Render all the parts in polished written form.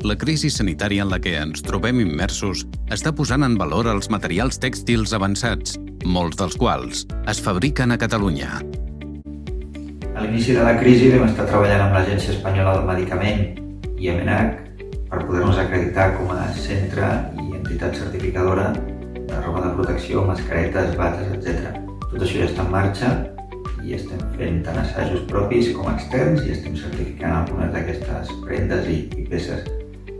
La crisi sanitària en la que ens trobem immersos està posant en valor els materials tèxtils avançats, molts dels quals es fabriquen a Catalunya. A l'inici de la crisi vam estar treballant amb l'Agència Espanyola del Medicament i EMENAC per poder-nos acreditar com a centre i entitat certificadora de roba de protecció, mascaretes, bates, etc. Tot això ja està en marxa i estem fent tant assajos propis com externs i estem certificant algunes d'aquestes prendes i peces.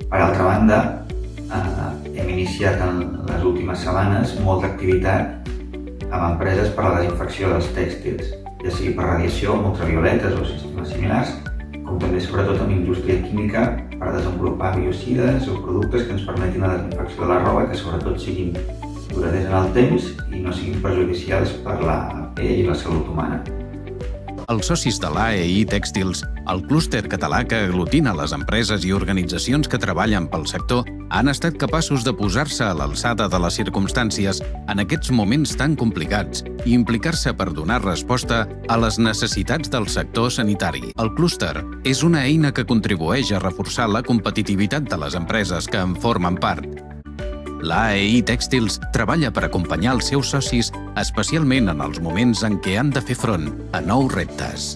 Per altra banda, hem iniciat en les últimes setmanes molta activitat amb empreses per a la desinfecció dels tèxtils, ja sigui per radiació, ultravioletes o sistemes similars, com també sobretot amb indústria química per desenvolupar biocides o productes que ens permetin la desinfecció de la roba que sobretot siguin duradors en el temps i no siguin perjudicials per la pell i la salut humana. Els socis de l'AEI Tèxtils, el clúster català que aglutina les empreses i organitzacions que treballen pel sector, han estat capaços de posar-se a l'alçada de les circumstàncies en aquests moments tan complicats i implicar-se per donar resposta a les necessitats del sector sanitari. El clúster és una eina que contribueix a reforçar la competitivitat de les empreses que en formen part. L'AEI Tèxtils treballa per acompanyar els seus socis, especialment en els moments en què han de fer front a nous reptes.